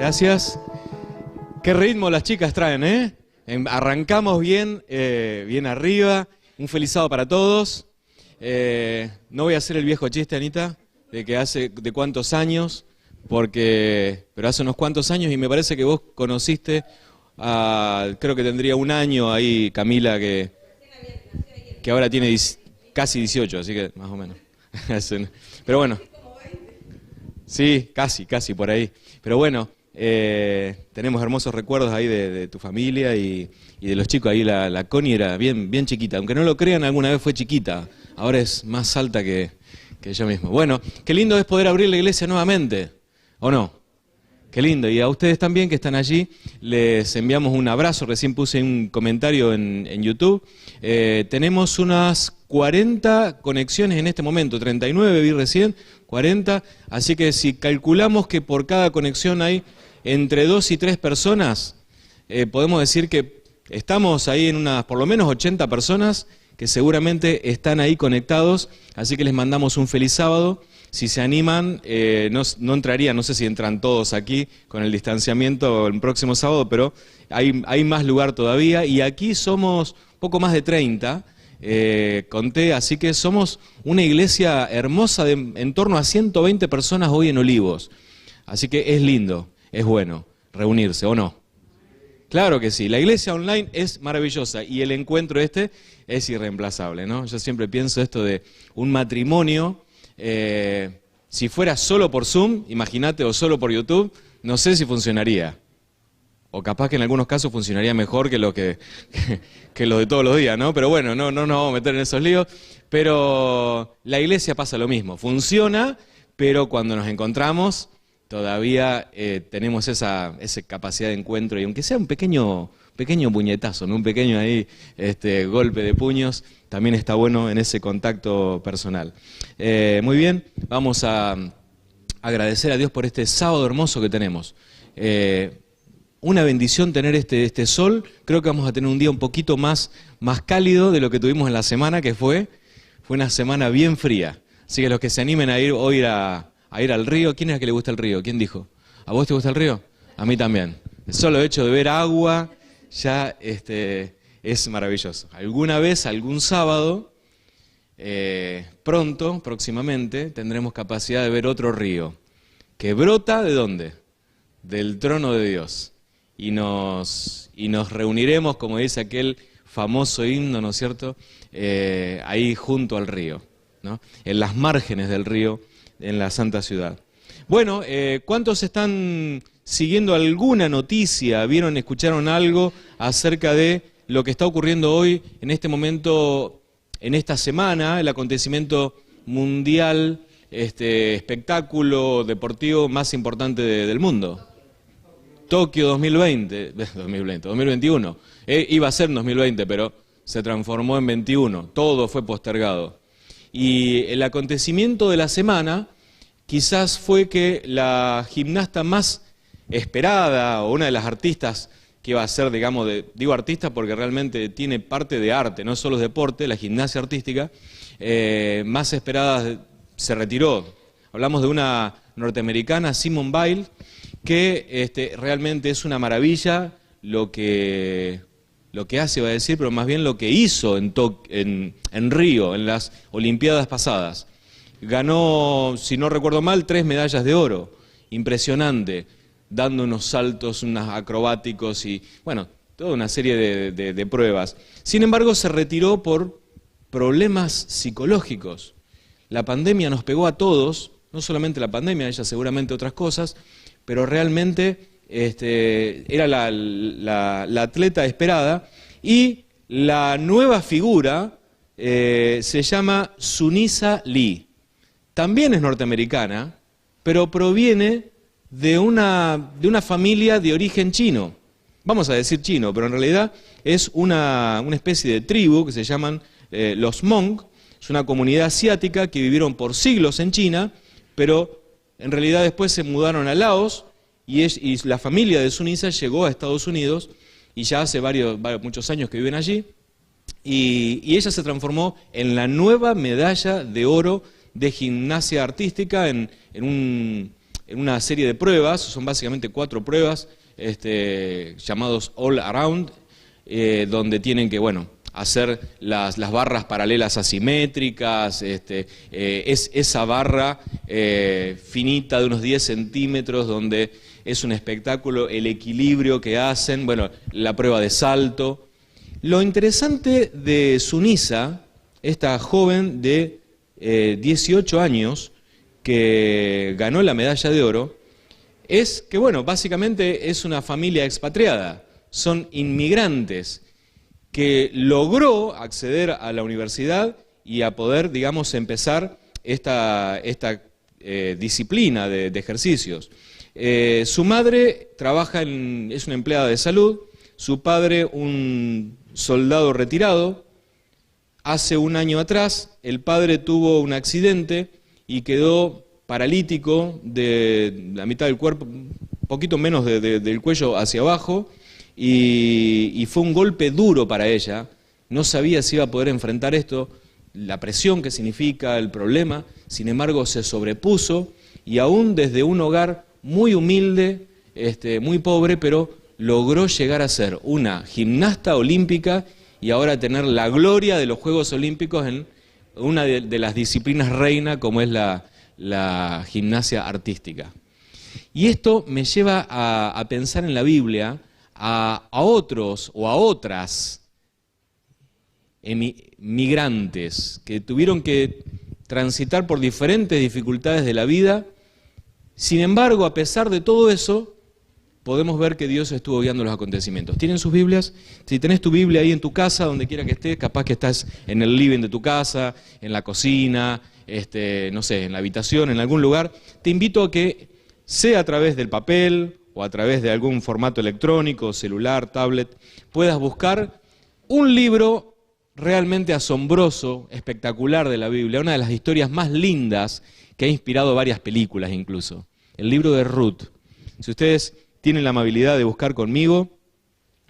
Gracias. Qué ritmo las chicas traen, ¿eh? Arrancamos bien, bien arriba. Un feliz sábado para todos. No voy a hacer el viejo chiste, Anita, de que hace de cuántos años, pero hace unos cuantos años y me parece que vos conociste creo que tendría un año ahí, Camila, que ahora tiene casi 18, así que más o menos. Pero bueno. Sí, casi por ahí. Pero bueno, tenemos hermosos recuerdos ahí de tu familia y de los chicos ahí. La Connie era bien chiquita, aunque no lo crean, alguna vez fue chiquita, ahora es más alta que yo mismo. Bueno, qué lindo es poder abrir la iglesia nuevamente, ¿o no? Qué lindo, y a ustedes también que están allí, les enviamos un abrazo. Recién puse un comentario en YouTube. Tenemos unas 40 conexiones en este momento, 39 vi recién, 40, así que si calculamos que por cada conexión hay entre 2 y 3 personas, podemos decir que estamos ahí en unas por lo menos 80 personas que seguramente están ahí conectados, así que les mandamos un feliz sábado. Si se animan, no entrarían, no sé si entran todos aquí con el distanciamiento el próximo sábado, pero hay más lugar todavía y aquí somos poco más de 30, conté, así que somos una iglesia hermosa de en torno a 120 personas hoy en Olivos. Así que es lindo, es bueno reunirse, ¿o no? Claro que sí, la iglesia online es maravillosa y el encuentro es irreemplazable, ¿no? Yo siempre pienso esto de un matrimonio. Si fuera solo por Zoom, imagínate, o solo por YouTube, no sé si funcionaría. O capaz que en algunos casos funcionaría mejor que lo de todos los días, ¿no? Pero bueno, no nos vamos a meter en esos líos. Pero la iglesia pasa lo mismo. Funciona, pero cuando nos encontramos, todavía tenemos esa capacidad de encuentro. Y aunque sea un pequeño puñetazo, ¿no? Un pequeño ahí golpe de puños, también está bueno en ese contacto personal. Muy bien, vamos a agradecer a Dios por este sábado hermoso que tenemos. Una bendición tener este sol. Creo que vamos a tener un día un poquito más cálido de lo que tuvimos en la semana, que fue una semana bien fría. Así que los que se animen a ir hoy a ir al río, ¿quién es el que le gusta el río? ¿Quién dijo? ¿A vos te gusta el río? A mí también. El solo hecho de ver agua ya es maravilloso. Alguna vez, algún sábado, próximamente, tendremos capacidad de ver otro río, que brota ¿de dónde? Del trono de Dios. Y nos reuniremos, como dice aquel famoso himno, ¿no es cierto?, ahí junto al río, ¿no? En las márgenes del río, en la Santa Ciudad. Bueno, ¿cuántos están siguiendo alguna noticia? ¿Vieron, escucharon algo acerca de lo que está ocurriendo hoy, en este momento, en esta semana, el acontecimiento mundial, espectáculo deportivo más importante del mundo? Tokio 2021. Iba a ser en 2020, pero se transformó en 21. Todo fue postergado. Y el acontecimiento de la semana quizás fue que la gimnasta más esperada, o una de las artistas que iba a ser, digamos, digo artista porque realmente tiene parte de arte, no solo es deporte, la gimnasia artística, más esperada se retiró. Hablamos de una norteamericana, Simone Biles, que realmente es una maravilla lo que hace, va a decir, pero más bien lo que hizo en Río, en las Olimpiadas pasadas. Ganó, si no recuerdo mal, 3 medallas de oro. Impresionante, dando unos saltos, unos acrobáticos y, bueno, toda una serie de pruebas. Sin embargo, se retiró por problemas psicológicos. La pandemia nos pegó a todos, no solamente la pandemia, ella seguramente otras cosas, pero realmente era la atleta esperada. Y la nueva figura se llama Sunisa Lee. También es norteamericana, pero proviene de una familia de origen chino. Vamos a decir chino, pero en realidad es una especie de tribu que se llaman los Hmong. Es una comunidad asiática que vivieron por siglos en China, pero en realidad después se mudaron a Laos y la familia de Sunisa llegó a Estados Unidos y ya hace muchos años que viven allí. Y ella se transformó en la nueva medalla de oro de gimnasia artística en en una serie de pruebas, son básicamente 4 pruebas, llamados All Around, donde tienen que, bueno, hacer las barras paralelas asimétricas, es esa barra finita de unos 10 centímetros, donde es un espectáculo el equilibrio que hacen, bueno, la prueba de salto. Lo interesante de Sunisa, esta joven de 18 años que ganó la medalla de oro, es que, bueno, básicamente es una familia expatriada, son inmigrantes, que logró acceder a la universidad y a poder, digamos, empezar esta disciplina de ejercicios. Su madre es una empleada de salud, su padre un soldado retirado. Hace un año atrás el padre tuvo un accidente y quedó paralítico de la mitad del cuerpo, un poquito menos del cuello hacia abajo, y fue un golpe duro para ella. No sabía si iba a poder enfrentar esto, la presión que significa, el problema. Sin embargo, se sobrepuso y aún desde un hogar muy humilde, muy pobre, pero logró llegar a ser una gimnasta olímpica y ahora tener la gloria de los Juegos Olímpicos en una de las disciplinas reina, como es la gimnasia artística. Y esto me lleva a pensar en la Biblia, a otros o a otras migrantes que tuvieron que transitar por diferentes dificultades de la vida. Sin embargo, a pesar de todo eso, podemos ver que Dios estuvo guiando los acontecimientos. ¿Tienen sus Biblias? Si tenés tu Biblia ahí en tu casa, donde quiera que estés, capaz que estás en el living de tu casa, en la cocina, no sé, en la habitación, en algún lugar, te invito a que, sea a través del papel o a través de algún formato electrónico, celular, tablet, puedas buscar un libro realmente asombroso, espectacular de la Biblia, una de las historias más lindas que ha inspirado varias películas incluso, el libro de Ruth. Si ustedes tienen la amabilidad de buscar conmigo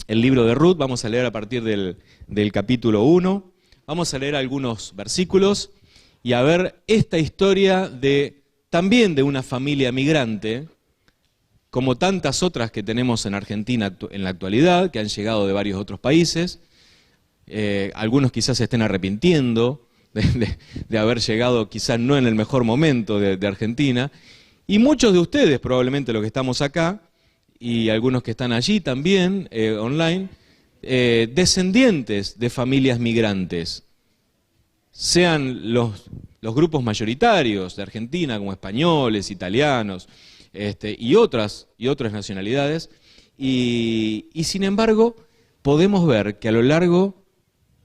el libro de Ruth, vamos a leer a partir del capítulo 1, vamos a leer algunos versículos y a ver esta historia también de una familia migrante, como tantas otras que tenemos en Argentina en la actualidad, que han llegado de varios otros países. Algunos quizás se estén arrepintiendo de haber llegado quizás no en el mejor momento de Argentina, y muchos de ustedes probablemente los que estamos acá, y algunos que están allí también, online, descendientes de familias migrantes, sean los grupos mayoritarios de Argentina, como españoles, italianos, y otras nacionalidades, y sin embargo podemos ver que a lo largo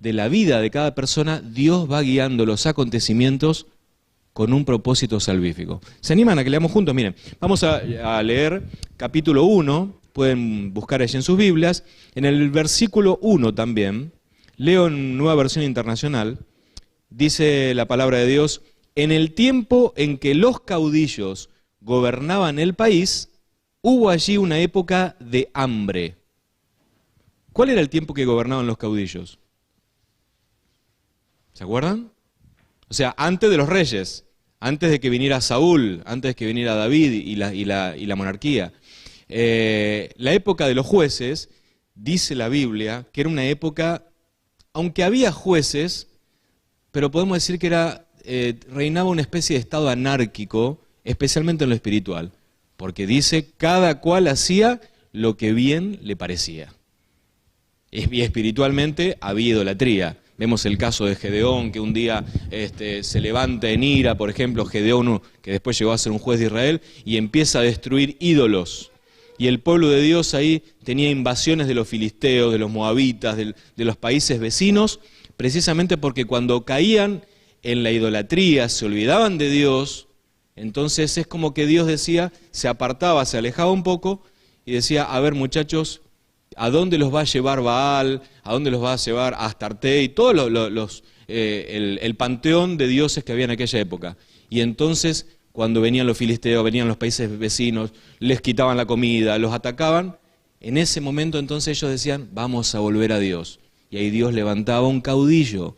de la vida de cada persona Dios va guiando los acontecimientos con un propósito salvífico. ¿Se animan a que leamos juntos? Miren, vamos a leer capítulo 1, pueden buscar allí en sus Biblias, en el versículo 1 también, leo en Nueva Versión Internacional, dice la palabra de Dios: en el tiempo en que los caudillos gobernaban el país, hubo allí una época de hambre. ¿Cuál era el tiempo que gobernaban los caudillos? ¿Se acuerdan? O sea, antes de los reyes, antes de que viniera Saúl, antes de que viniera David y la monarquía. La época de los jueces, dice la Biblia, que era una época, aunque había jueces, pero podemos decir que reinaba una especie de estado anárquico, especialmente en lo espiritual, porque dice, cada cual hacía lo que bien le parecía. Y espiritualmente había idolatría. Vemos el caso de Gedeón, que un día se levanta en ira, por ejemplo, Gedeón, que después llegó a ser un juez de Israel, y empieza a destruir ídolos. Y el pueblo de Dios ahí tenía invasiones de los filisteos, de los moabitas, de los países vecinos, precisamente porque cuando caían en la idolatría, se olvidaban de Dios, entonces es como que Dios decía, se apartaba, se alejaba un poco y decía, a ver muchachos, ¿a dónde los va a llevar Baal? ¿A dónde los va a llevar Astarte? Y todo el panteón de dioses que había en aquella época. Y entonces, cuando venían los filisteos, venían los países vecinos, les quitaban la comida, los atacaban, en ese momento entonces ellos decían, vamos a volver a Dios. Y ahí Dios levantaba un caudillo,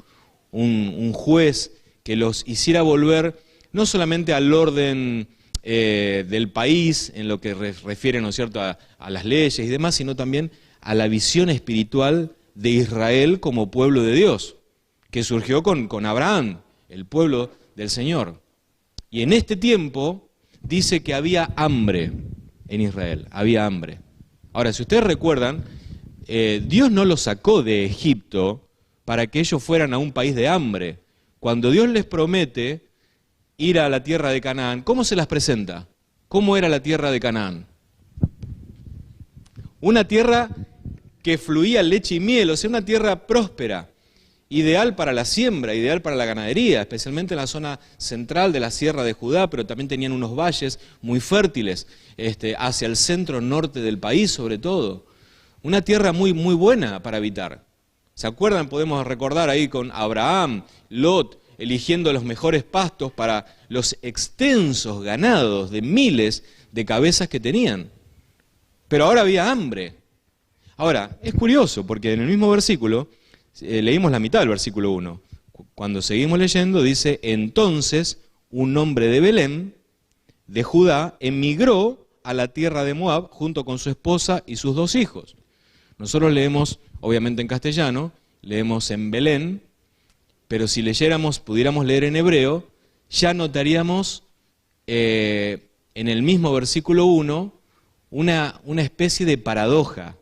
un juez, que los hiciera volver no solamente al orden del país, en lo que refiere, ¿no es cierto?, a las leyes y demás, sino también a la visión espiritual de Israel como pueblo de Dios, que surgió con Abraham, el pueblo del Señor. Y en este tiempo dice que había hambre en Israel, había hambre. Ahora, si ustedes recuerdan, Dios no los sacó de Egipto para que ellos fueran a un país de hambre. Cuando Dios les promete ir a la tierra de Canaán, ¿cómo se las presenta? ¿Cómo era la tierra de Canaán? Una tierra que fluía leche y miel, o sea, una tierra próspera, ideal para la siembra, ideal para la ganadería, especialmente en la zona central de la sierra de Judá, pero también tenían unos valles muy fértiles, hacia el centro norte del país sobre todo. Una tierra muy, muy buena para habitar. ¿Se acuerdan? Podemos recordar ahí con Abraham, Lot, eligiendo los mejores pastos para los extensos ganados de miles de cabezas que tenían. Pero ahora había hambre. Ahora, es curioso, porque en el mismo versículo, leímos la mitad del versículo 1. Cuando seguimos leyendo, dice, entonces un hombre de Belén, de Judá, emigró a la tierra de Moab junto con su esposa y sus 2 hijos. Nosotros leemos, obviamente en castellano, leemos en Belén, pero si pudiéramos leer en hebreo, ya notaríamos en el mismo versículo 1 una especie de paradoja.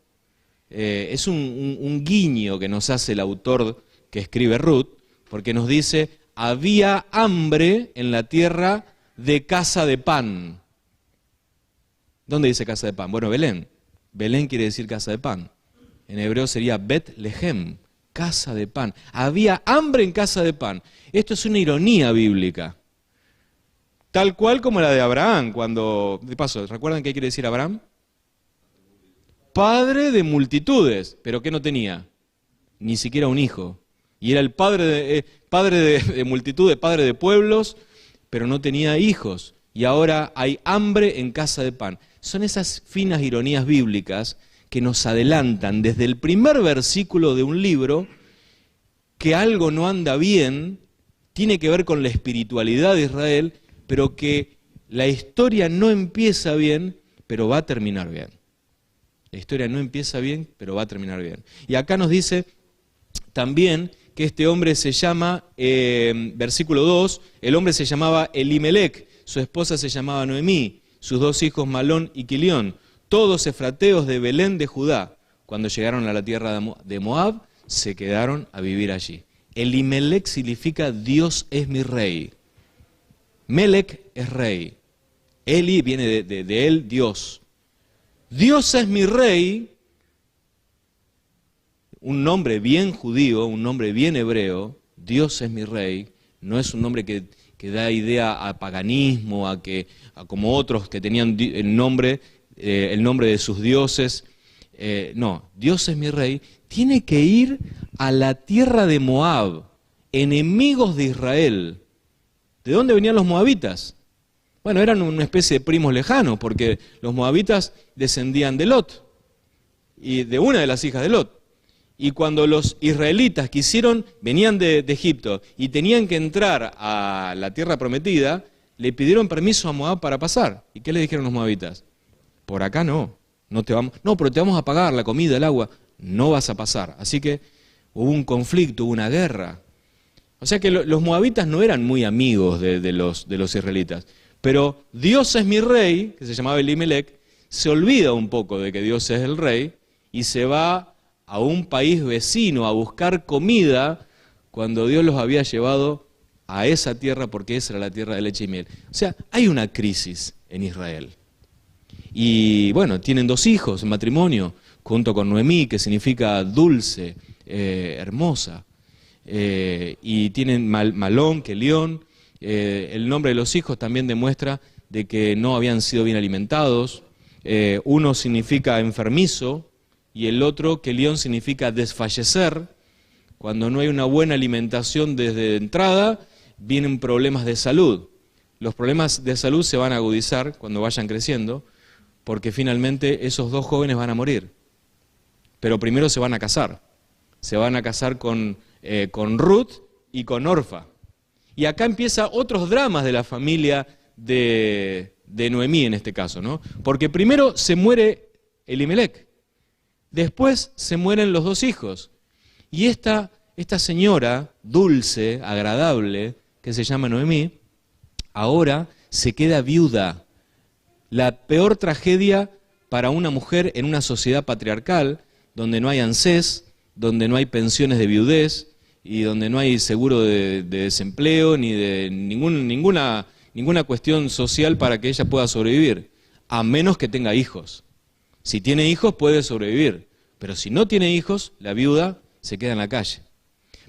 Es un guiño que nos hace el autor que escribe Ruth, porque nos dice, había hambre en la tierra de casa de pan. ¿Dónde dice casa de pan? Bueno, Belén. Belén quiere decir casa de pan. En hebreo sería Bet Lehem, casa de pan. Había hambre en casa de pan. Esto es una ironía bíblica. Tal cual como la de Abraham, cuando, de paso, ¿recuerdan qué quiere decir Abraham? Padre de multitudes, pero ¿qué no tenía? Ni siquiera un hijo. Y era el padre de multitudes, padre de pueblos, pero no tenía hijos. Y ahora hay hambre en casa de pan. Son esas finas ironías bíblicas que nos adelantan desde el primer versículo de un libro que algo no anda bien, tiene que ver con la espiritualidad de Israel, pero que la historia no empieza bien, pero va a terminar bien. La historia no empieza bien, pero va a terminar bien. Y acá nos dice también que este hombre se llama, versículo 2, el hombre se llamaba Elimelec, su esposa se llamaba Noemí, sus 2 hijos Malón y Quilión, todos efrateos de Belén de Judá. Cuando llegaron a la tierra de Moab, se quedaron a vivir allí. Elimelec significa Dios es mi rey. Melec es rey. Eli viene de él, Dios. Dios es mi rey, un nombre bien judío, un nombre bien hebreo. Dios es mi rey, no es un nombre que da idea a paganismo, a como otros que tenían el nombre de sus dioses. No, Dios es mi rey. Tiene que ir a la tierra de Moab, enemigos de Israel. ¿De dónde venían los moabitas? Bueno, eran una especie de primos lejanos, porque los moabitas descendían de Lot, y de una de las hijas de Lot. Y cuando los israelitas venían de Egipto y tenían que entrar a la tierra prometida, le pidieron permiso a Moab para pasar. ¿Y qué le dijeron los moabitas? Por acá no pero te vamos a pagar la comida, el agua, no vas a pasar. Así que hubo un conflicto, hubo una guerra. O sea que los moabitas no eran muy amigos de los israelitas. Pero Dios es mi rey, que se llamaba Elimelec, se olvida un poco de que Dios es el rey y se va a un país vecino a buscar comida cuando Dios los había llevado a esa tierra, porque esa era la tierra de leche y miel. O sea, hay una crisis en Israel. Y bueno, tienen 2 hijos en matrimonio, junto con Noemí, que significa dulce, hermosa. Y tienen Malón, Quilión. El nombre de los hijos también demuestra de que no habían sido bien alimentados. Uno significa enfermizo y el otro, Quilión, significa desfallecer. Cuando no hay una buena alimentación desde entrada, vienen problemas de salud. Los problemas de salud se van a agudizar cuando vayan creciendo, porque finalmente esos 2 jóvenes van a morir. Pero primero se van a casar. Se van a casar con Ruth y con Orfa. Y acá empieza otros dramas de la familia de de Noemí en este caso, ¿no? Porque primero se muere Elimelec, después se mueren los dos hijos. Y esta señora dulce, agradable, que se llama Noemí, ahora se queda viuda. La peor tragedia para una mujer en una sociedad patriarcal, donde no hay ANSES, donde no hay pensiones de viudez y donde no hay seguro de desempleo ni de ninguna cuestión social para que ella pueda sobrevivir, a menos que tenga hijos. Si tiene hijos puede sobrevivir, pero si no tiene hijos, la viuda se queda en la calle.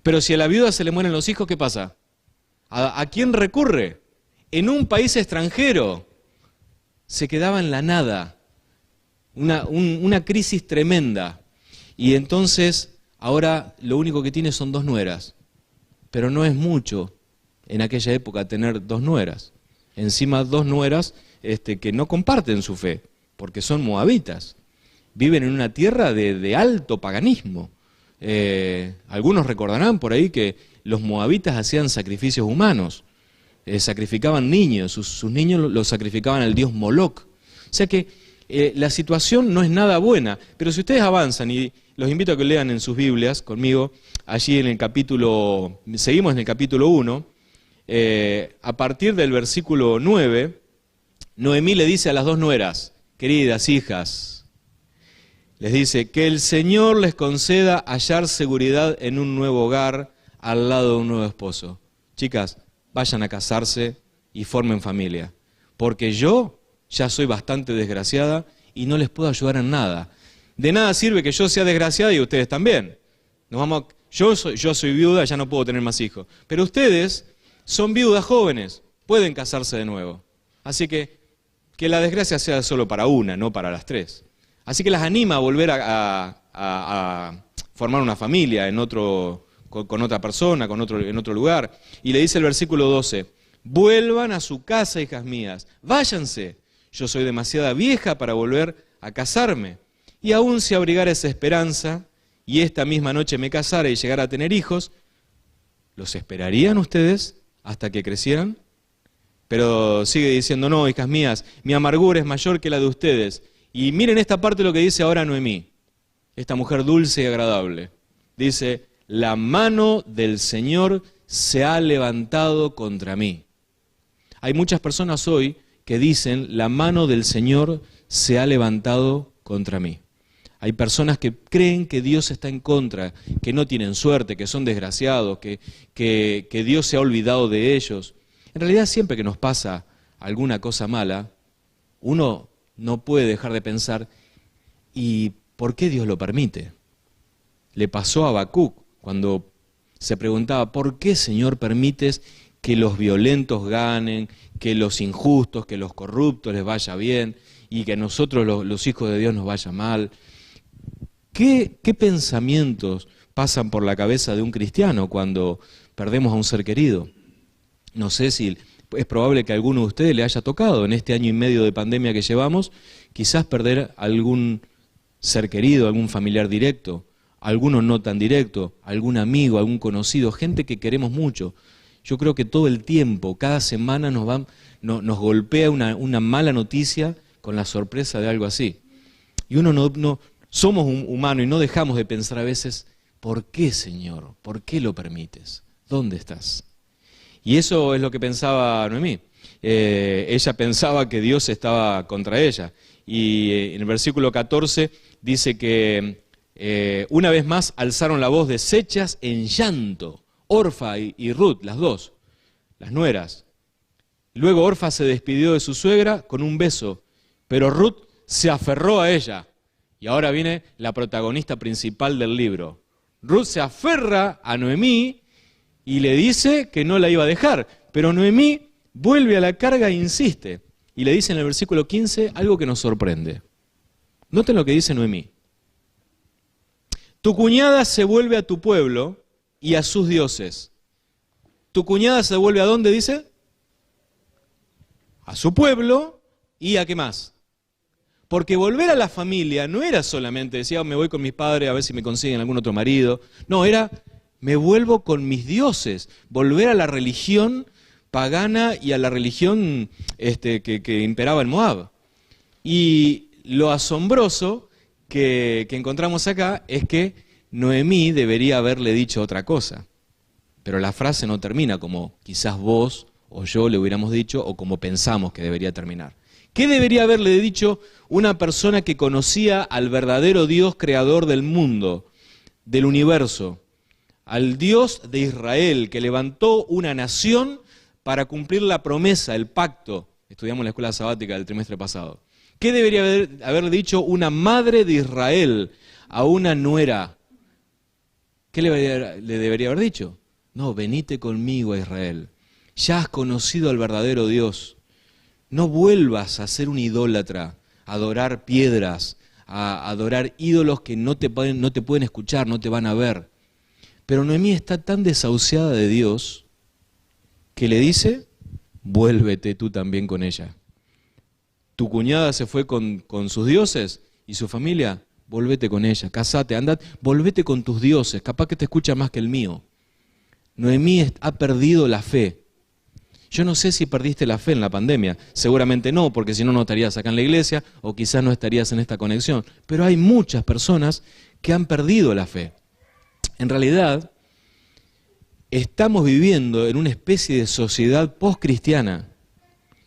Pero si a la viuda se le mueren los hijos, ¿qué pasa? ¿A quién recurre? En un país extranjero se quedaba en la nada, una crisis tremenda. Y entonces, ahora lo único que tiene son 2 nueras, pero no es mucho en aquella época tener 2 nueras. Encima 2 nueras que no comparten su fe, porque son moabitas. Viven en una tierra de alto paganismo. Algunos recordarán por ahí que los moabitas hacían sacrificios humanos, sacrificaban niños, sus niños los sacrificaban al dios Moloch. O sea que la situación no es nada buena, pero si ustedes avanzan, y los invito a que lean en sus Biblias conmigo, allí en el capítulo, seguimos en el capítulo 1, a partir del versículo 9, Noemí le dice a las 2 nueras, queridas hijas, les dice, que el Señor les conceda hallar seguridad en un nuevo hogar al lado de un nuevo esposo. Chicas, vayan a casarse y formen familia, porque yo ya soy bastante desgraciada y no les puedo ayudar en nada. De nada sirve que yo sea desgraciada y ustedes también. Yo soy viuda, ya no puedo tener más hijos. Pero ustedes son viudas jóvenes, pueden casarse de nuevo. Así que la desgracia sea solo para una, no para las 3. Así que las anima a volver a formar una familia con otra persona, en otro lugar. Y le dice el versículo 12, vuelvan a su casa, hijas mías, váyanse. Yo soy demasiada vieja para volver a casarme. Y aún si abrigara esa esperanza, y esta misma noche me casara y llegara a tener hijos, ¿los esperarían ustedes hasta que crecieran? Pero sigue diciendo, no, hijas mías, mi amargura es mayor que la de ustedes. Y miren esta parte lo que dice ahora Noemí, esta mujer dulce y agradable. Dice, la mano del Señor se ha levantado contra mí. Hay muchas personas hoy que dicen, la mano del Señor se ha levantado contra mí. Hay personas que creen que Dios está en contra, que no tienen suerte, que son desgraciados, que Dios se ha olvidado de ellos. En realidad, siempre que nos pasa alguna cosa mala, uno no puede dejar de pensar, ¿y por qué Dios lo permite? Le pasó a Habacuc cuando se preguntaba, ¿por qué, Señor, permites que los violentos ganen, que los injustos, que los corruptos les vaya bien y que a nosotros los hijos de Dios nos vaya mal? ¿Qué pensamientos pasan por la cabeza de un cristiano cuando perdemos a un ser querido? No sé si es probable que a alguno de ustedes le haya tocado en este año y medio de pandemia que llevamos, quizás perder algún ser querido, algún familiar directo, alguno no tan directo, algún amigo, algún conocido, gente que queremos mucho. Yo creo que todo el tiempo, cada semana nos golpea una mala noticia con la sorpresa de algo así. Y uno no somos humanos y no dejamos de pensar a veces, ¿por qué, Señor? ¿Por qué lo permites? ¿Dónde estás? Y eso es lo que pensaba Noemí. Ella pensaba que Dios estaba contra ella. Y en el versículo 14 dice que una vez más alzaron la voz deshechas en llanto. Orfa y Ruth, las dos, las nueras. Luego Orfa se despidió de su suegra con un beso, pero Ruth se aferró a ella. Y ahora viene la protagonista principal del libro. Ruth se aferra a Noemí y le dice que no la iba a dejar, pero Noemí vuelve a la carga e insiste. Y le dice en el versículo 15 algo que nos sorprende. Noten lo que dice Noemí. Tu cuñada se vuelve a tu pueblo y a sus dioses. ¿Tu cuñada se vuelve a dónde, dice? A su pueblo y a qué más. Porque volver a la familia no era solamente, decía, me voy con mis padres a ver si me consiguen algún otro marido. No, era, me vuelvo con mis dioses. Volver a la religión pagana y a la religión que imperaba en Moab. Y lo asombroso que encontramos acá es que Noemí debería haberle dicho otra cosa. Pero la frase no termina como quizás vos o yo le hubiéramos dicho o como pensamos que debería terminar. ¿Qué debería haberle dicho una persona que conocía al verdadero Dios creador del mundo, del universo, al Dios de Israel, que levantó una nación para cumplir la promesa, el pacto? Estudiamos en la escuela sabática del trimestre pasado. ¿Qué debería haberle dicho una madre de Israel a una nuera? ¿Qué le debería haber dicho? No, venite conmigo a Israel. Ya has conocido al verdadero Dios. No vuelvas a ser un idólatra, a adorar piedras, a adorar ídolos que no te pueden escuchar, no te van a ver. Pero Noemí está tan desahuciada de Dios que le dice, vuélvete tú también con ella. Tu cuñada se fue con sus dioses y su familia, volvete con ella, casate, andad, volvete con tus dioses, capaz que te escucha más que el mío. Noemí ha perdido la fe. Yo no sé si perdiste la fe en la pandemia, seguramente no, porque si no, no estarías acá en la iglesia o quizás no estarías en esta conexión. Pero hay muchas personas que han perdido la fe. En realidad, estamos viviendo en una especie de sociedad post-cristiana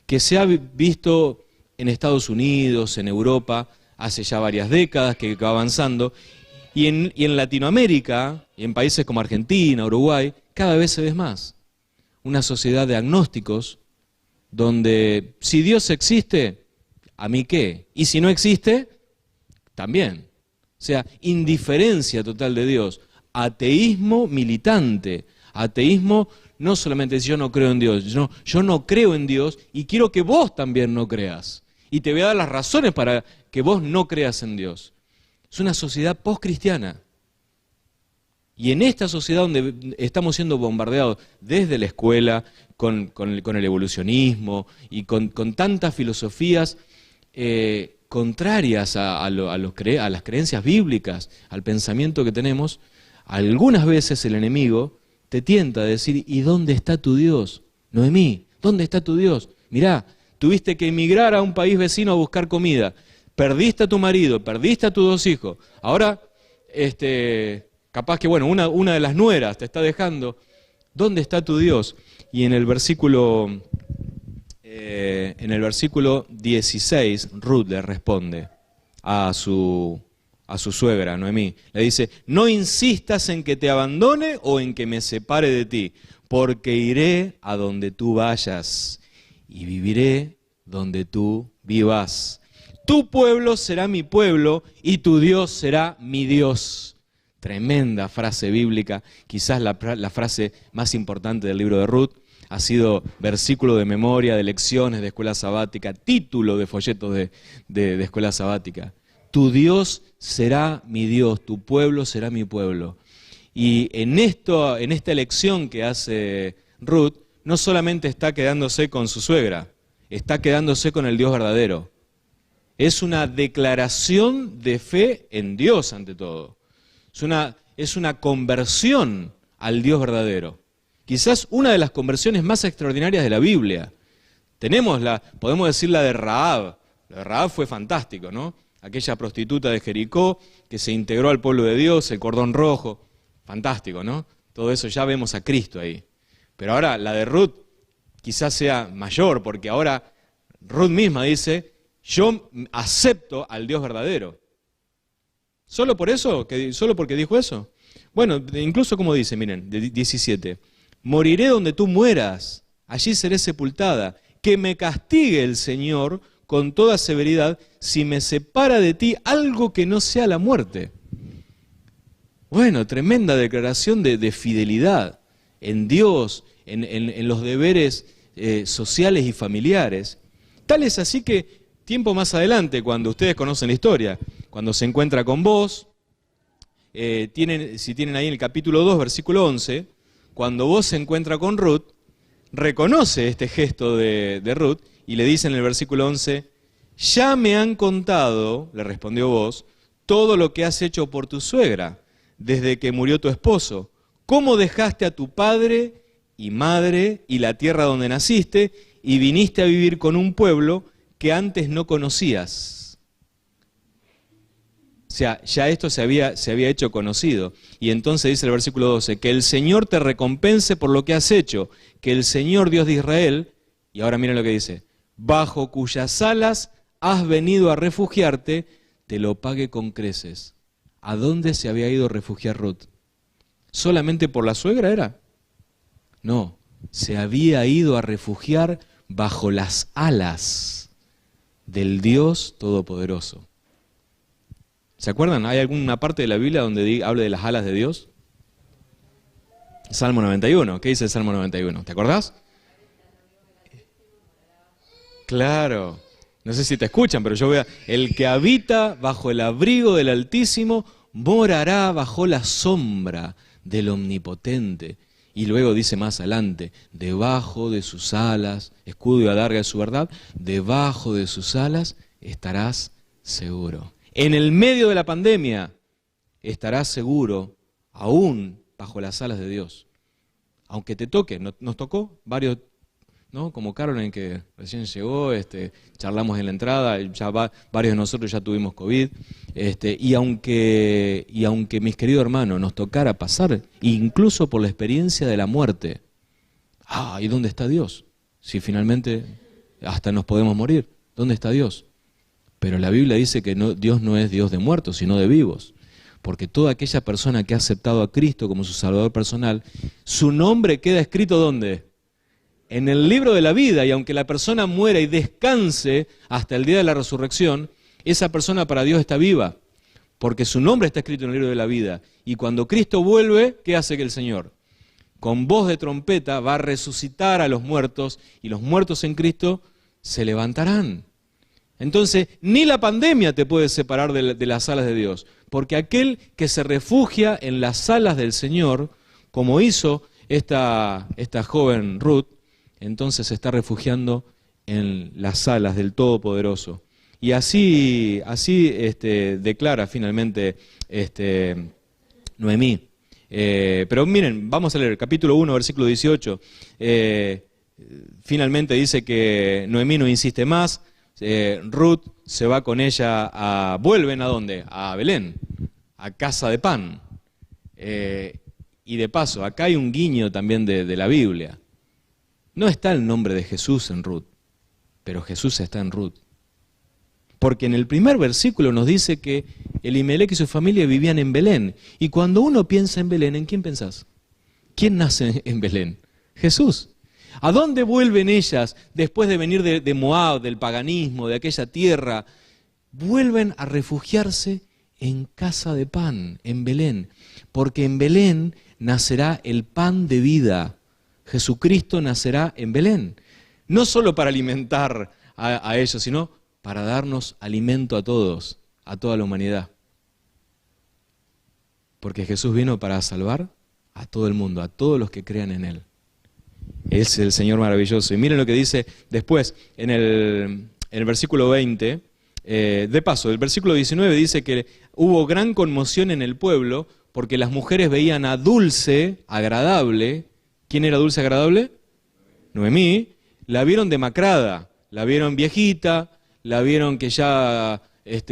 que se ha visto en Estados Unidos, en Europa, hace ya varias décadas que va avanzando, y en Latinoamérica, y en países como Argentina, Uruguay, cada vez se ve más. Una sociedad de agnósticos, donde si Dios existe, ¿a mí qué? Y si no existe, también. O sea, indiferencia total de Dios, ateísmo militante, ateísmo no solamente yo no creo en Dios, yo no creo en Dios y quiero que vos también no creas. Y te voy a dar las razones para que vos no creas en Dios. Es una sociedad post-cristiana. Y en esta sociedad donde estamos siendo bombardeados desde la escuela, con el evolucionismo y con tantas filosofías contrarias a las creencias bíblicas, al pensamiento que tenemos, algunas veces el enemigo te tienta a decir, ¿y dónde está tu Dios? Noemí, ¿dónde está tu Dios? Mirá, tuviste que emigrar a un país vecino a buscar comida, perdiste a tu marido, perdiste a tus 2 hijos, ahora capaz que una de las nueras te está dejando. ¿Dónde está tu Dios? Y en el versículo 16, Ruth le responde a su suegra, Noemí. Le dice, no insistas en que te abandone o en que me separe de ti, porque iré a donde tú vayas y viviré donde tú vivas. Tu pueblo será mi pueblo y tu Dios será mi Dios. Tremenda frase bíblica, quizás la frase más importante del libro de Ruth. Ha sido versículo de memoria, de lecciones de escuela sabática, título de folletos de escuela sabática. Tu Dios será mi Dios, tu pueblo será mi pueblo. Y en esta elección que hace Ruth, no solamente está quedándose con su suegra, está quedándose con el Dios verdadero. Es una declaración de fe en Dios ante todo. Es una conversión al Dios verdadero. Quizás una de las conversiones más extraordinarias de la Biblia. Podemos decir la de Rahab. La de Rahab fue fantástico, ¿no? Aquella prostituta de Jericó que se integró al pueblo de Dios, el cordón rojo. Fantástico, ¿no? Todo eso ya vemos a Cristo ahí. Pero ahora la de Ruth quizás sea mayor, porque ahora Ruth misma dice, yo acepto al Dios verdadero. ¿Solo por eso? ¿Solo porque dijo eso? Bueno, incluso como dice, miren, de 17. Moriré donde tú mueras, allí seré sepultada. Que me castigue el Señor con toda severidad si me separa de ti algo que no sea la muerte. Bueno, tremenda declaración de fidelidad en Dios, en los deberes sociales y familiares. Tal es así que tiempo más adelante, cuando ustedes conocen la historia, cuando se encuentra con vos, si tienen ahí en el capítulo 2, versículo 11, cuando vos se encuentra con Ruth, reconoce este gesto de Ruth y le dice en el versículo 11, ya me han contado, le respondió vos, todo lo que has hecho por tu suegra, desde que murió tu esposo, cómo dejaste a tu padre y madre y la tierra donde naciste, y viniste a vivir con un pueblo que antes no conocías. O sea, ya esto se había hecho conocido. Y entonces dice el versículo 12, que el Señor te recompense por lo que has hecho, que el Señor Dios de Israel, y ahora miren lo que dice, bajo cuyas alas has venido a refugiarte, te lo pague con creces. ¿A dónde se había ido a refugiar Ruth? ¿Solamente por la suegra era? No, se había ido a refugiar bajo las alas del Dios Todopoderoso. ¿Se acuerdan? ¿Hay alguna parte de la Biblia donde habla de las alas de Dios? Salmo 91. ¿Qué dice el Salmo 91? ¿Te acordás? Claro. No sé si te escuchan, pero yo veo, el que habita bajo el abrigo del Altísimo morará bajo la sombra del Omnipotente. Y luego dice más adelante, debajo de sus alas, escudo y adarga de su verdad, debajo de sus alas estarás seguro. En el medio de la pandemia estarás seguro, aún bajo las alas de Dios. Aunque te toque, nos tocó varios, ¿no? Como Caroline, que recién llegó, charlamos en la entrada, varios de nosotros ya tuvimos COVID, y aunque mis queridos hermanos nos tocara pasar, incluso por la experiencia de la muerte, ¿y dónde está Dios? Si finalmente hasta nos podemos morir, ¿dónde está Dios? Pero la Biblia dice que Dios no es Dios de muertos, sino de vivos. Porque toda aquella persona que ha aceptado a Cristo como su Salvador personal, su nombre queda escrito ¿dónde? En el libro de la vida, y aunque la persona muera y descanse hasta el día de la resurrección, esa persona para Dios está viva, porque su nombre está escrito en el libro de la vida. Y cuando Cristo vuelve, ¿qué hace que el Señor? Con voz de trompeta va a resucitar a los muertos, y los muertos en Cristo se levantarán. Entonces, ni la pandemia te puede separar de las alas de Dios, porque aquel que se refugia en las alas del Señor, como hizo esta joven Ruth, entonces se está refugiando en las alas del Todopoderoso. Y así declara finalmente Noemí. Pero miren, vamos a leer capítulo 1, versículo 18. Finalmente dice que Noemí no insiste más. Ruth se va con ella ¿vuelven a dónde? A Belén, a casa de pan. Y de paso, acá hay un guiño también de la Biblia. No está el nombre de Jesús en Ruth, pero Jesús está en Ruth. Porque en el primer versículo nos dice que Elimelech y su familia vivían en Belén. Y cuando uno piensa en Belén, ¿en quién pensás? ¿Quién nace en Belén? Jesús. ¿A dónde vuelven ellas después de venir de Moab, del paganismo, de aquella tierra? Vuelven a refugiarse en casa de pan, en Belén. Porque en Belén nacerá el pan de vida. Jesucristo nacerá en Belén. No solo para alimentar a ellos, sino para darnos alimento a todos, a toda la humanidad. Porque Jesús vino para salvar a todo el mundo, a todos los que crean en Él. Es el Señor maravilloso. Y miren lo que dice después, en el versículo 20, de paso, el versículo 19 dice que hubo gran conmoción en el pueblo porque las mujeres veían a Dulce, agradable. ¿Quién era Dulce, agradable? Noemí. La vieron demacrada, la vieron viejita, la vieron que ya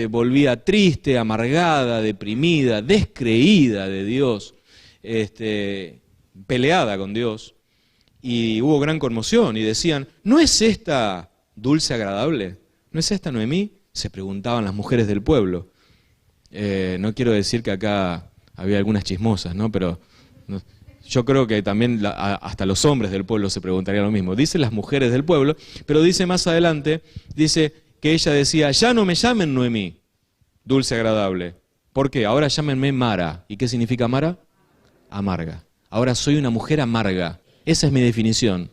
volvía triste, amargada, deprimida, descreída de Dios, peleada con Dios. Y hubo gran conmoción y decían, ¿no es esta Dulce agradable? ¿No es esta Noemí? Se preguntaban las mujeres del pueblo. No quiero decir que acá había algunas chismosas, ¿no? Pero yo creo que también hasta los hombres del pueblo se preguntarían lo mismo. Dice las mujeres del pueblo, pero dice más adelante, dice que ella decía, ya no me llamen Noemí, Dulce agradable. ¿Por qué? Ahora llámenme Mara. ¿Y qué significa Mara? Amarga. Ahora soy una mujer amarga. Esa es mi definición.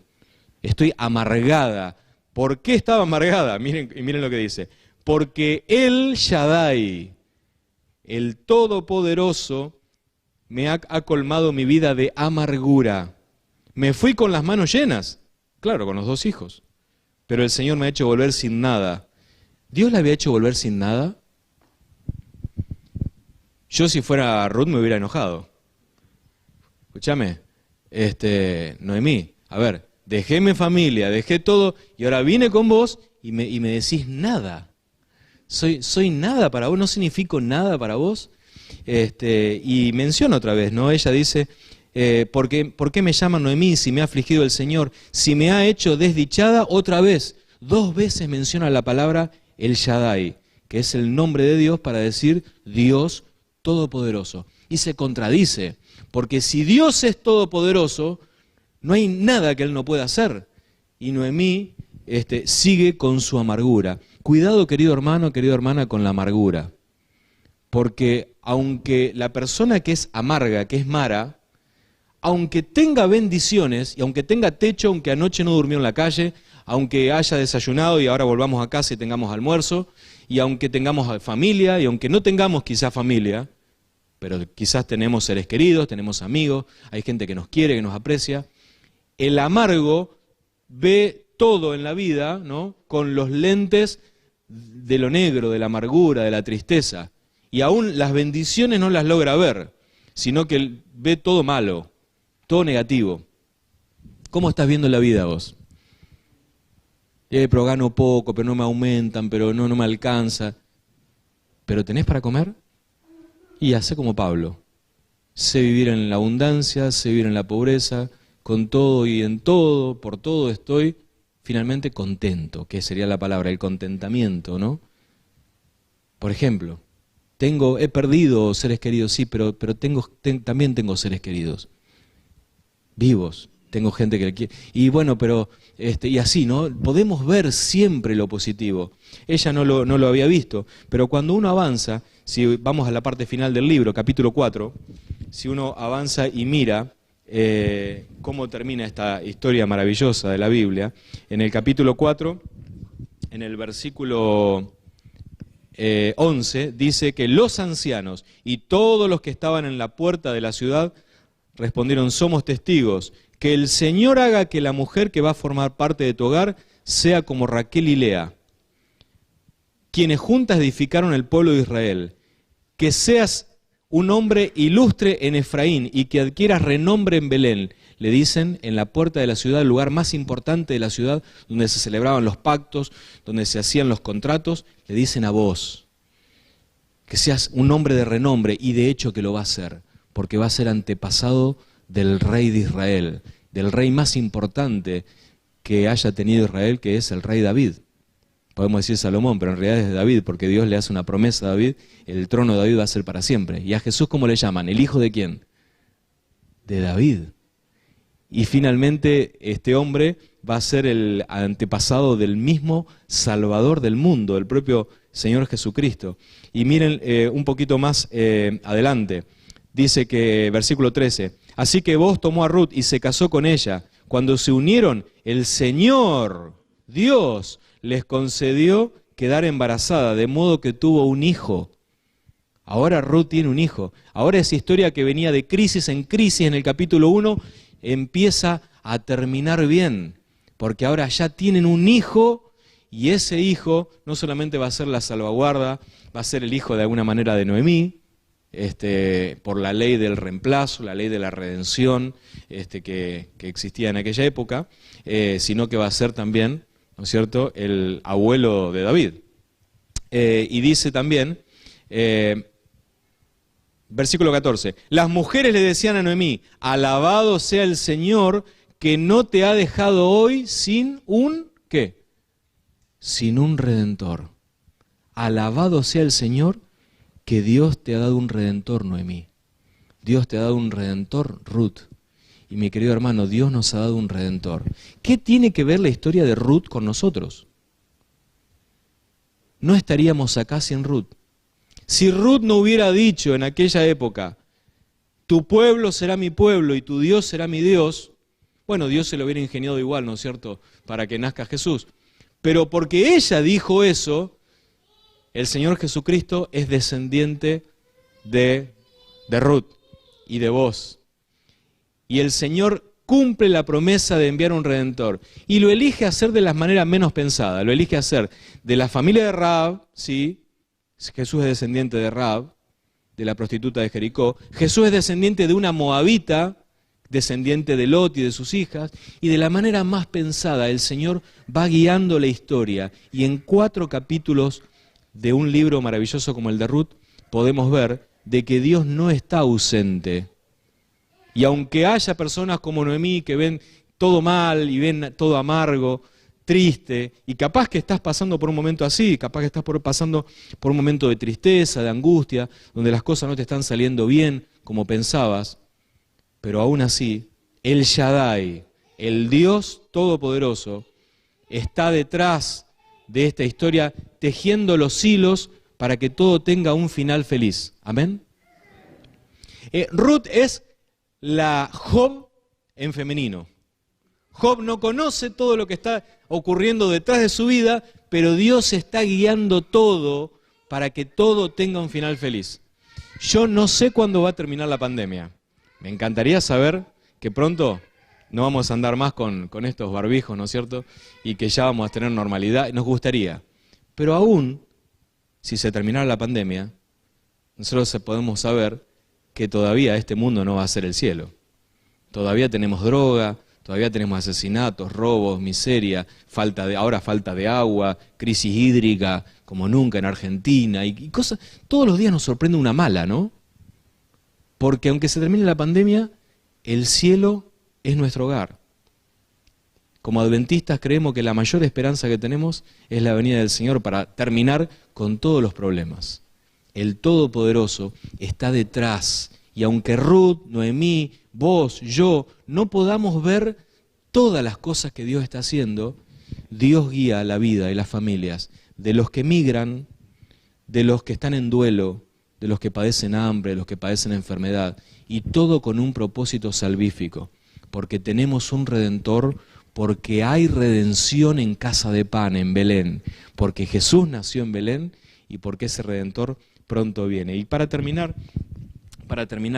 Estoy amargada. ¿Por qué estaba amargada? Miren lo que dice. Porque el Shaddai, el Todopoderoso, me ha colmado mi vida de amargura. Me fui con las manos llenas. Claro, con los 2 hijos. Pero el Señor me ha hecho volver sin nada. ¿Dios la había hecho volver sin nada? Yo si fuera Ruth me hubiera enojado. Escúchame. Noemí, a ver, dejé mi familia, dejé todo, y ahora vine con vos y me decís nada. Soy nada para vos, no significo nada para vos. Y menciona otra vez, ¿no? Ella dice, ¿por qué me llaman Noemí si me ha afligido el Señor? Si me ha hecho desdichada, otra vez. 2 veces menciona la palabra El Shaddai, que es el nombre de Dios para decir Dios Todopoderoso. Y se contradice, porque si Dios es todopoderoso, no hay nada que Él no pueda hacer. Y Noemí sigue con su amargura. Cuidado, querido hermano, querida hermana, con la amargura. Porque aunque la persona que es amarga, que es Mara, aunque tenga bendiciones y aunque tenga techo, aunque anoche no durmió en la calle, aunque haya desayunado y ahora volvamos a casa y tengamos almuerzo, y aunque tengamos familia y aunque no tengamos quizás familia, pero quizás tenemos seres queridos, tenemos amigos, hay gente que nos quiere, que nos aprecia, el amargo ve todo en la vida, ¿no?, con los lentes de lo negro, de la amargura, de la tristeza. Y aún las bendiciones no las logra ver, sino que ve todo malo, todo negativo. ¿Cómo estás viendo la vida vos? Pero gano poco, pero no me aumentan, pero no me alcanza. ¿Pero tenés para comer? Y hacé como Pablo. Sé vivir en la abundancia, sé vivir en la pobreza, con todo y en todo, por todo estoy finalmente contento, que sería la palabra, el contentamiento, ¿no? Por ejemplo, he perdido seres queridos, sí, pero también tengo seres queridos, vivos, tengo gente que le quiere. Y bueno, pero, y así, ¿no? Podemos ver siempre lo positivo. Ella no lo había visto, pero cuando uno avanza, si vamos a la parte final del libro, capítulo 4, si uno avanza y mira cómo termina esta historia maravillosa de la Biblia, en el capítulo 4, en el versículo 11, dice que los ancianos y todos los que estaban en la puerta de la ciudad respondieron: somos testigos, que el Señor haga que la mujer que va a formar parte de tu hogar sea como Raquel y Lea, quienes juntas edificaron el pueblo de Israel, que seas un hombre ilustre en Efraín y que adquieras renombre en Belén. Le dicen en la puerta de la ciudad, el lugar más importante de la ciudad, donde se celebraban los pactos, donde se hacían los contratos, le dicen a vos, que seas un hombre de renombre, y de hecho que lo va a ser, porque va a ser antepasado del rey de Israel, del rey más importante que haya tenido Israel, que es el rey David. Podemos decir Salomón, pero en realidad es David, porque Dios le hace una promesa a David, el trono de David va a ser para siempre. ¿Y a Jesús cómo le llaman? ¿El hijo de quién? De David. Y finalmente este hombre va a ser el antepasado del mismo Salvador del mundo, el propio Señor Jesucristo. Y miren un poquito más adelante, dice que, versículo 13, así que Booz tomó a Ruth y se casó con ella. Cuando se unieron, el Señor, Dios, les concedió quedar embarazada, de modo que tuvo un hijo. Ahora Ruth tiene un hijo. Ahora esa historia que venía de crisis en crisis en el capítulo 1 empieza a terminar bien, porque ahora ya tienen un hijo, y ese hijo no solamente va a ser la salvaguarda, va a ser el hijo de alguna manera de Noemí, por la ley del reemplazo, la ley de la redención que existía en aquella época, sino que va a ser también, ¿no es cierto?, el abuelo de David. Y dice también, versículo 14, las mujeres le decían a Noemí, alabado sea el Señor que no te ha dejado hoy sin un, ¿qué? Sin un redentor. Alabado sea el Señor que Dios te ha dado un redentor, Noemí. Dios te ha dado un redentor, Ruth. Y mi querido hermano, Dios nos ha dado un redentor. ¿Qué tiene que ver la historia de Ruth con nosotros? No estaríamos acá sin Ruth. Si Ruth no hubiera dicho en aquella época, tu pueblo será mi pueblo y tu Dios será mi Dios, bueno, Dios se lo hubiera ingeniado igual, ¿no es cierto?, para que nazca Jesús. Pero porque ella dijo eso, el Señor Jesucristo es descendiente de Ruth y de vos. Y el Señor cumple la promesa de enviar un Redentor. Y lo elige hacer de la manera menos pensada. Lo elige hacer de la familia de Rahab, ¿sí? Jesús es descendiente de Rahab, de la prostituta de Jericó. Jesús es descendiente de una moabita, descendiente de Lot y de sus hijas, y de la manera más pensada el Señor va guiando la historia, y en 4 capítulos de un libro maravilloso como el de Ruth, podemos ver de que Dios no está ausente. Y aunque haya personas como Noemí que ven todo mal y ven todo amargo, triste, y capaz que estás pasando por un momento así, capaz que estás pasando por un momento de tristeza, de angustia, donde las cosas no te están saliendo bien como pensabas, pero aún así, el Shaddai, el Dios Todopoderoso, está detrás de esta historia tejiendo los hilos para que todo tenga un final feliz. ¿Amén? Ruth es la Job en femenino. Job no conoce todo lo que está ocurriendo detrás de su vida, pero Dios está guiando todo para que todo tenga un final feliz. Yo no sé cuándo va a terminar la pandemia. Me encantaría saber que pronto no vamos a andar más con estos barbijos, ¿no es cierto? Y que ya vamos a tener normalidad. Nos gustaría. Pero aún, si se terminara la pandemia, nosotros podemos saber que todavía este mundo no va a ser el cielo. Todavía tenemos droga, todavía tenemos asesinatos, robos, miseria, ahora falta de agua, crisis hídrica como nunca en Argentina y cosas. Todos los días nos sorprende una mala, ¿no? Porque aunque se termine la pandemia, el cielo es nuestro hogar. Como adventistas creemos que la mayor esperanza que tenemos es la venida del Señor para terminar con todos los problemas. El Todopoderoso está detrás. Y aunque Ruth, Noemí, vos, yo, no podamos ver todas las cosas que Dios está haciendo, Dios guía la vida y las familias de los que migran, de los que están en duelo, de los que padecen hambre, de los que padecen enfermedad, y todo con un propósito salvífico, porque tenemos un Redentor, porque hay redención en casa de pan, en Belén, porque Jesús nació en Belén y porque ese Redentor pronto viene. Y para terminar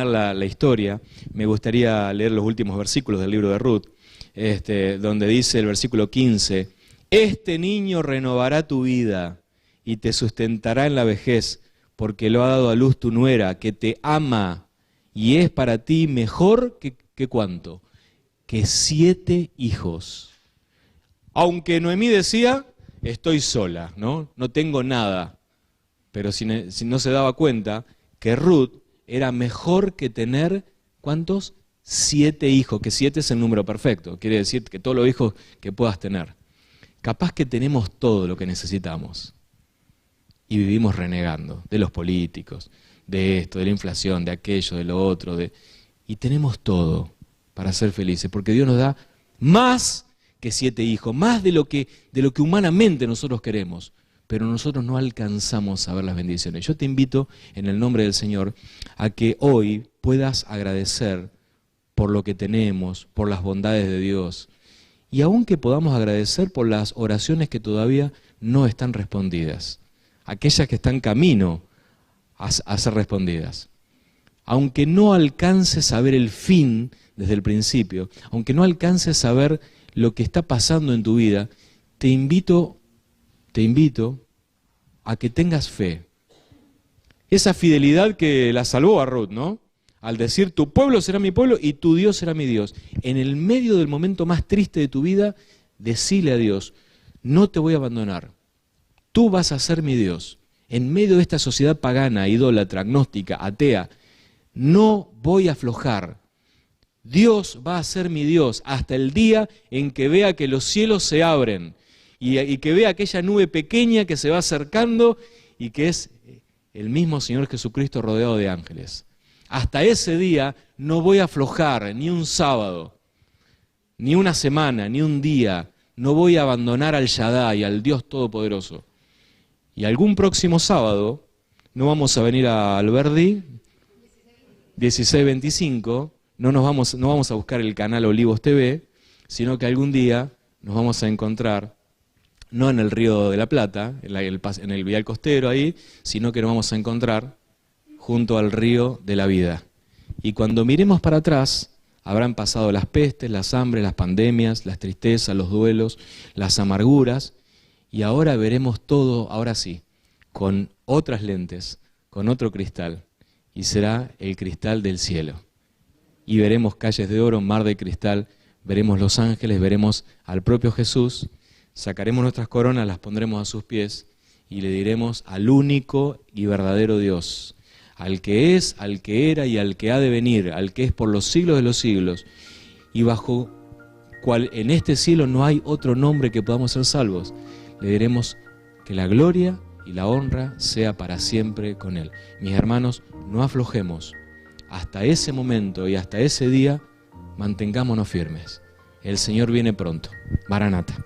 la historia, me gustaría leer los últimos versículos del libro de Ruth, donde dice el versículo 15, este niño renovará tu vida y te sustentará en la vejez, porque lo ha dado a luz tu nuera, que te ama y es para ti mejor que ¿cuánto? Que 7 hijos. Aunque Noemí decía, estoy sola, ¿no? No tengo nada. Pero si no se daba cuenta que Ruth era mejor que tener, ¿cuántos? 7 hijos, que 7 es el número perfecto, quiere decir que todos los hijos que puedas tener. Capaz que tenemos todo lo que necesitamos y vivimos renegando de los políticos, de esto, de la inflación, de aquello, de lo otro, y tenemos todo para ser felices, porque Dios nos da más que 7 hijos, más de lo que humanamente nosotros queremos. Pero nosotros no alcanzamos a ver las bendiciones. Yo te invito, en el nombre del Señor, a que hoy puedas agradecer por lo que tenemos, por las bondades de Dios, y aún que podamos agradecer por las oraciones que todavía no están respondidas, aquellas que están camino a ser respondidas. Aunque no alcances a ver el fin desde el principio, aunque no alcances a ver lo que está pasando en tu vida, te invito a que tengas fe. Esa fidelidad que la salvó a Ruth, ¿no? Al decir, tu pueblo será mi pueblo y tu Dios será mi Dios. En el medio del momento más triste de tu vida, decile a Dios, no te voy a abandonar. Tú vas a ser mi Dios. En medio de esta sociedad pagana, idólatra, agnóstica, atea, no voy a aflojar. Dios va a ser mi Dios hasta el día en que vea que los cielos se abren y que vea aquella nube pequeña que se va acercando y que es el mismo Señor Jesucristo rodeado de ángeles. Hasta ese día no voy a aflojar ni un sábado, ni una semana, ni un día. No voy a abandonar al Shaddai, al Dios Todopoderoso. Y algún próximo sábado no vamos a venir a Alberdi, 16:25, no vamos a buscar el canal Olivos TV, sino que algún día nos vamos a encontrar, no en el Río de la Plata, en el Vial Costero ahí, sino que nos vamos a encontrar junto al río de la vida. Y cuando miremos para atrás, habrán pasado las pestes, las hambres, las pandemias, las tristezas, los duelos, las amarguras, y ahora veremos todo, ahora sí, con otras lentes, con otro cristal, y será el cristal del cielo. y veremos calles de oro, mar de cristal, veremos los ángeles, veremos al propio Jesús, sacaremos nuestras coronas, las pondremos a sus pies y le diremos al único y verdadero Dios, al que es, al que era y al que ha de venir, al que es por los siglos de los siglos, y bajo cual en este cielo no hay otro nombre que podamos ser salvos. Le diremos que la gloria y la honra sea para siempre con Él. Mis hermanos, no aflojemos. Hasta ese momento y hasta ese día, mantengámonos firmes. El Señor viene pronto. Maranata.